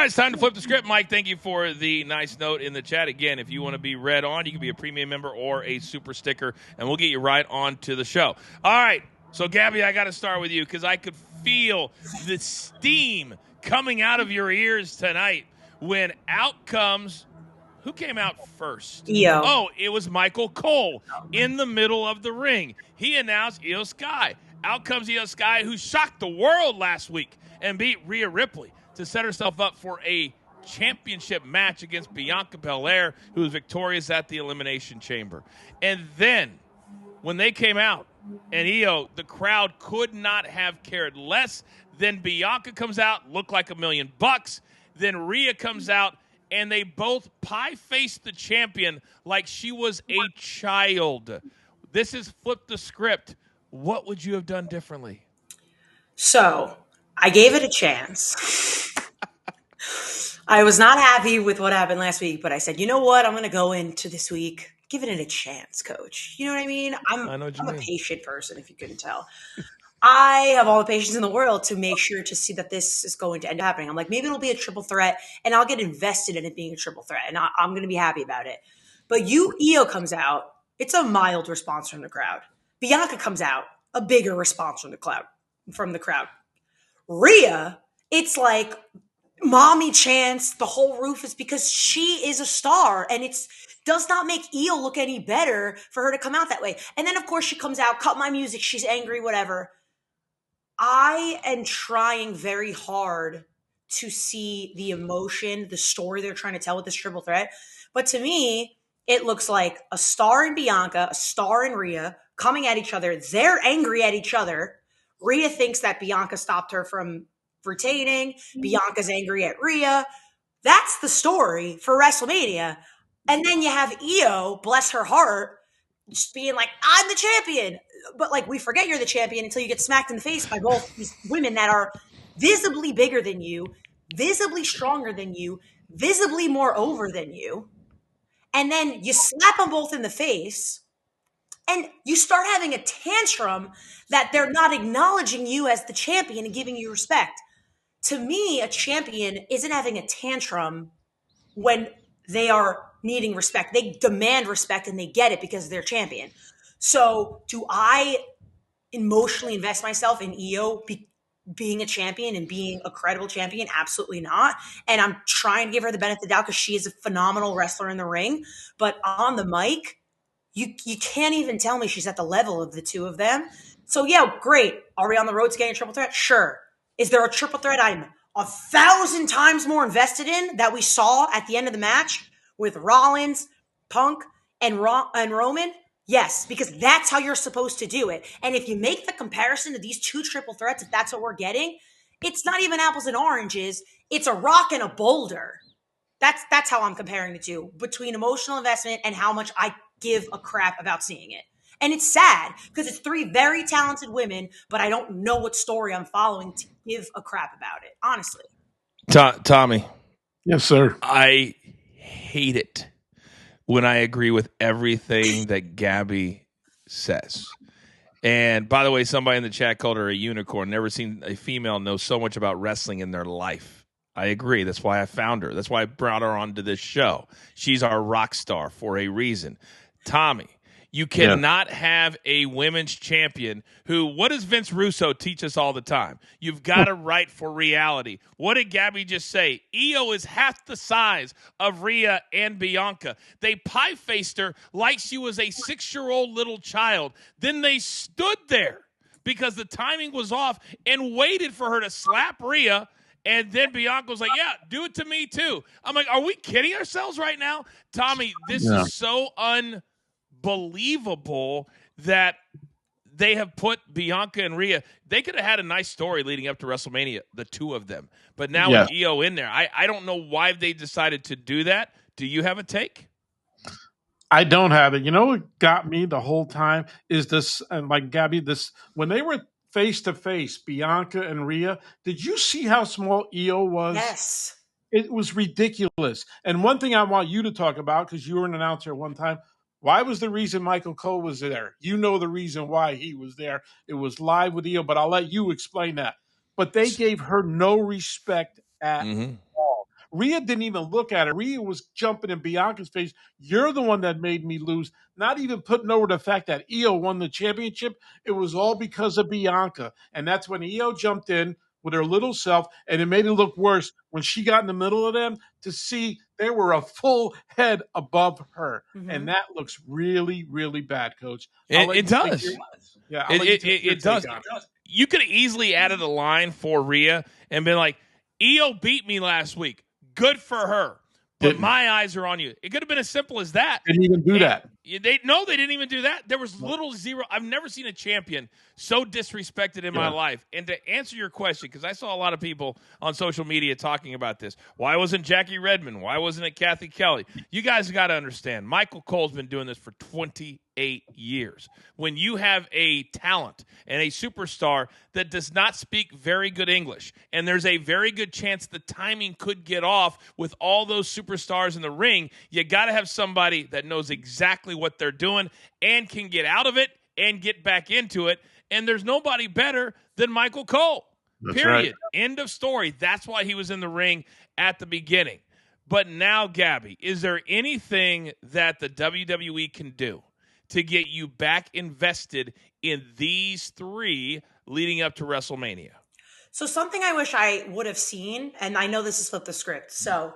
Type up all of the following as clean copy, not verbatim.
it's time to flip the script. Mike, thank you for the nice note in the chat. Again, if you want to be read on, you can be a premium member or a super sticker, and we'll get you right on to the show. All right, so Gabby, I got to start with you because I could feel the steam coming out of your ears tonight when out comes – who came out first? Io. Oh, it was Michael Cole in the middle of the ring. He announced Io Sky. Out comes Io Sky, who shocked the world last week and beat Rhea Ripley to set herself up for a championship match against Bianca Belair, who was victorious at the Elimination Chamber. And then when they came out and Io, the crowd could not have cared less. Then Bianca comes out, looked like $1 million. Then Rhea comes out, and they both pie-faced the champion like she was a child. This is Flip the Script. What would you have done differently? So I gave it a chance. I was not happy with what happened last week, but I said, you know what? I'm going to go into this week giving it a chance, coach. You know what I mean? I'm a patient person, if you couldn't tell. I have all the patience in the world to make sure to see that this is going to end up happening. I'm like, maybe it'll be a triple threat, and I'll get invested in it being a triple threat, and I'm going to be happy about it. But Io comes out. It's a mild response from the crowd. Bianca comes out. A bigger response from the crowd. Rhea, it's like mommy chants. The whole roof is because she is a star, and it does not make Io look any better for her to come out that way. And then, of course, she comes out, cut my music, she's angry, whatever. I am trying very hard to see the emotion, the story they're trying to tell with this triple threat. But to me, it looks like a star in Bianca, a star in Rhea, coming at each other. They're angry at each other. Rhea thinks that Bianca stopped her from retaining. Bianca's angry at Rhea. That's the story for WrestleMania. And then you have Io, bless her heart, just being like, I'm the champion. But like, we forget you're the champion until you get smacked in the face by both these women that are visibly bigger than you, visibly stronger than you, visibly more over than you. And then you slap them both in the face and you start having a tantrum that they're not acknowledging you as the champion and giving you respect. To me, a champion isn't having a tantrum when they are needing respect. They demand respect and they get it because they're champion. So do I emotionally invest myself in Io being a champion and being a credible champion? Absolutely not. And I'm trying to give her the benefit of the doubt because she is a phenomenal wrestler in the ring. But on the mic, you can't even tell me she's at the level of the two of them. So yeah, great. Are we on the road to getting a triple threat? Sure. Is there a triple threat I'm 1,000 times more invested in that we saw at the end of the match with Rollins, Punk, and Roman? Yes, because that's how you're supposed to do it. And if you make the comparison to these two triple threats, if that's what we're getting, it's not even apples and oranges. It's a rock and a boulder. That's how I'm comparing the two, between emotional investment and how much I give a crap about seeing it. And it's sad because it's three very talented women, but I don't know what story I'm following to give a crap about it, honestly. Tommy. Yes, sir. I hate it when I agree with everything that Gabby says. And by the way, somebody in the chat called her a unicorn. Never seen a female know so much about wrestling in their life. I agree. That's why I found her. That's why I brought her onto this show. She's our rock star for a reason. Tommy, you cannot have a women's champion who, what does Vince Russo teach us all the time? You've got to write for reality. What did Gabby just say? Io is half the size of Rhea and Bianca. They pie-faced her like she was a 6-year-old little child. Then they stood there because the timing was off and waited for her to slap Rhea. And then Bianca was like, yeah, do it to me too. I'm like, are we kidding ourselves right now? Tommy, this is so unbelievable that they have put Bianca and Rhea. They could have had a nice story leading up to WrestleMania, the two of them. But now with Io in there, I don't know why they decided to do that. Do you have a take? I don't have it. You know what got me the whole time is this, and like Gabby, this, when they were face to face, Bianca and Rhea, did you see how small Io was? Yes. It was ridiculous. And one thing I want you to talk about, because you were an announcer at one time, why was the reason Michael Cole was there? You know the reason why he was there. It was live with Io, but I'll let you explain that. But they gave her no respect at all. Rhea didn't even look at it. Rhea was jumping in Bianca's face. You're the one that made me lose. Not even putting over the fact that Io won the championship. It was all because of Bianca. And that's when Io jumped in with her little self, and it made it look worse when she got in the middle of them to see they were a full head above her. Mm-hmm. And that looks really, really bad, Coach. It does. It does. You could have easily added a line for Rhea and been like, Io beat me last week. Good for her. But my eyes are on you. It could have been as simple as that. Didn't even do that. They didn't even do that. There was little zero. I've never seen a champion so disrespected in my life. And to answer your question, because I saw a lot of people on social media talking about this. Why wasn't Jackie Redmond? Why wasn't it Kathy Kelly? You guys got to understand, Michael Cole's been doing this for 28 years. When you have a talent and a superstar that does not speak very good English, and there's a very good chance the timing could get off with all those superstars in the ring, you got to have somebody that knows exactly what they're doing and can get out of it and get back into it. And there's nobody better than Michael Cole. That's period. right. End of story. That's why he was in the ring at the beginning. But now, Gabby, is there anything that the WWE can do to get you back invested in these three leading up to WrestleMania? So something I wish I would have seen, and I know this is flip the script. So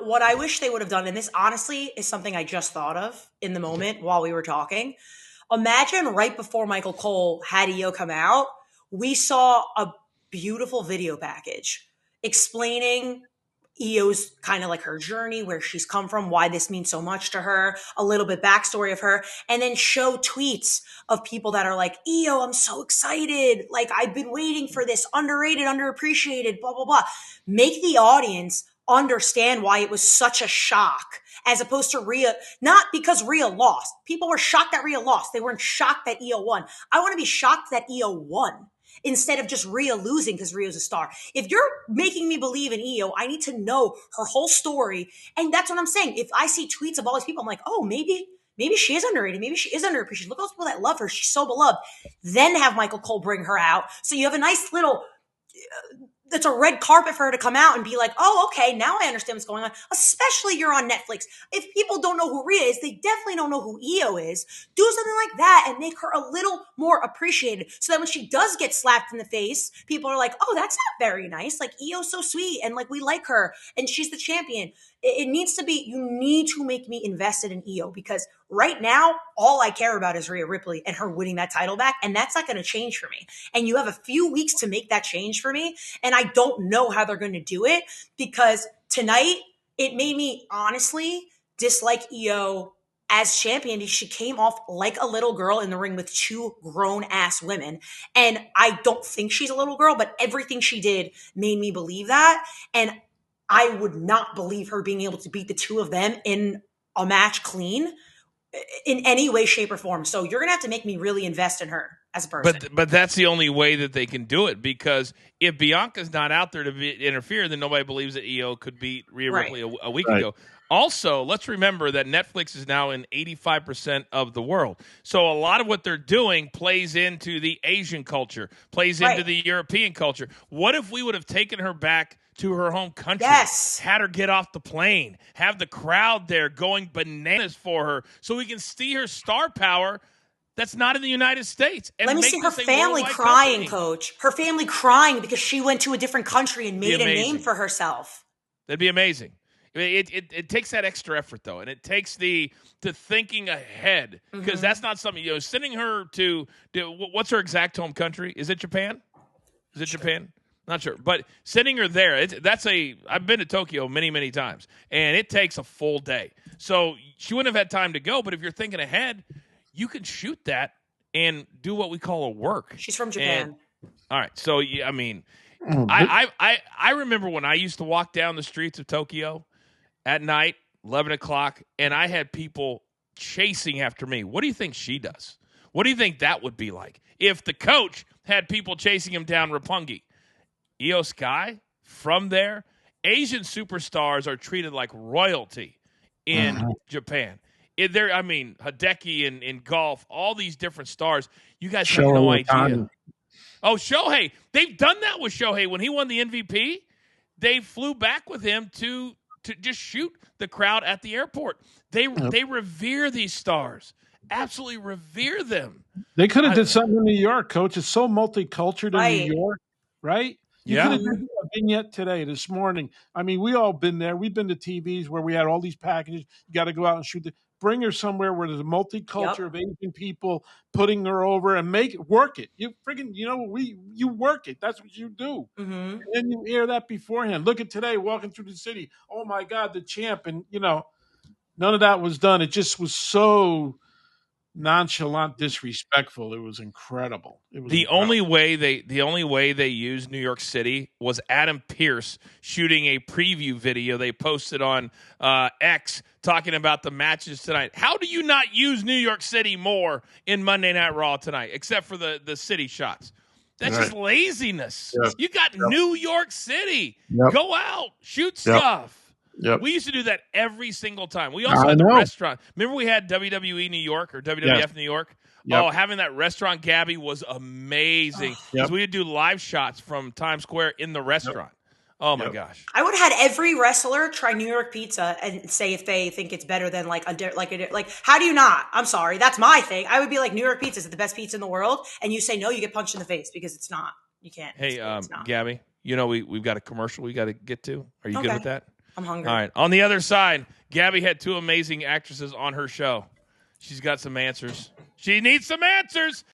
what I wish they would have done, and this honestly is something I just thought of in the moment while we were talking. Imagine right before Michael Cole had Io come out, we saw a beautiful video package explaining Io's kind of like her journey, where she's come from, why this means so much to her, a little bit backstory of her, and then show tweets of people that are like, Io, I'm so excited. Like, I've been waiting for this, underrated, underappreciated, blah, blah, blah. Make the audience understand why it was such a shock, as opposed to Rhea, not because Rhea lost. People were shocked that Rhea lost. They weren't shocked that Io won. I want to be shocked that Io won, instead of just Rhea losing because Rhea's a star. If you're making me believe in Io, I need to know her whole story. And that's what I'm saying. If I see tweets of all these people, I'm like, oh, maybe she is underrated. Maybe she is underappreciated. Look at those people that love her. She's so beloved. Then have Michael Cole bring her out. So you have a nice little... it's a red carpet for her to come out and be like, oh, okay, now I understand what's going on. Especially you're on Netflix. If people don't know who Rhea is, they definitely don't know who Io is. Do something like that and make her a little more appreciated, so that when she does get slapped in the face, people are like, oh, that's not very nice. Like, Io's so sweet and like we like her and she's the champion. It needs to be, you need to make me invested in Io, because right now, all I care about is Rhea Ripley and her winning that title back. And that's not going to change for me. And you have a few weeks to make that change for me. And I don't know how they're going to do it, because tonight it made me honestly dislike Io as champion, because she came off like a little girl in the ring with two grown ass women. And I don't think she's a little girl, but everything she did made me believe that. And I would not believe her being able to beat the two of them in a match clean in any way, shape, or form. So you're going to have to make me really invest in her as a person. But that's the only way that they can do it, because if Bianca's not out there to interfere, then nobody believes that Io could beat Rhea Ripley a week ago. Also, let's remember that Netflix is now in 85% of the world. So a lot of what they're doing plays into the Asian culture, plays into the European culture. What if we would have taken her back to her home country, had her get off the plane, have the crowd there going bananas for her, so we can see her star power that's not in the United States? And let me see her family crying, Coach. Her family crying because she went to a different country and made a name for herself. That'd be amazing. It takes that extra effort, though, and it takes the thinking ahead, because that's not something, sending her to what's her exact home country? Is it Japan? Is it Japan? Not sure, but sending her there, I've been to Tokyo many, many times, and it takes a full day. So she wouldn't have had time to go, but if you're thinking ahead, you can shoot that and do what we call a work. She's from Japan. All right, so I mean, I remember when I used to walk down the streets of Tokyo at night, 11 o'clock, and I had people chasing after me. What do you think she does? What do you think that would be like if the coach had people chasing him down Roppongi? Io Sky from there. Asian superstars are treated like royalty in Japan. Hideki in golf, all these different stars. You guys have no idea. Oh, Shohei. They've done that with Shohei when he won the MVP. they flew back with him to just shoot the crowd at the airport. They revere these stars, absolutely revere them. They could have did something in New York, Coach. It's so multicultural in New York, right? You could have done a vignette today, this morning. I mean, we all been there. We've been to TVs where we had all these packages. You got to go out and shoot. Bring her somewhere where there's a multicultural of Asian people, putting her over and work it. You friggin', you work it. That's what you do. Mm-hmm. And then you air that beforehand. Look at today, walking through the city. Oh my God, the champ. And none of that was done. It just was so nonchalant, disrespectful. It was incredible. The only way they used New York City was Adam Pearce shooting a preview video they posted on X talking about the matches tonight. How do you not use New York City more in Monday Night Raw tonight, except for the city shots? That's just laziness. Yep. You got New York City. Yep. Go out, shoot stuff. Yep. We used to do that every single time. We also had the restaurant. Remember we had WWE New York or WWF New York? Yep. Oh, having that restaurant, Gabby, was amazing. Because we would do live shots from Times Square in the restaurant. Yep. Oh, my gosh. I would have had every wrestler try New York pizza and say if they think it's better than like how do you not? I'm sorry. That's my thing. I would be like, New York pizza is the best pizza in the world. And you say no, you get punched in the face because it's not. You can't. Hey, Gabby, we've got a commercial we got to get to. Are you good with that? I'm hungry. All right. On the other side, Gabby had two amazing actresses on her show. She's got some answers. She needs some answers.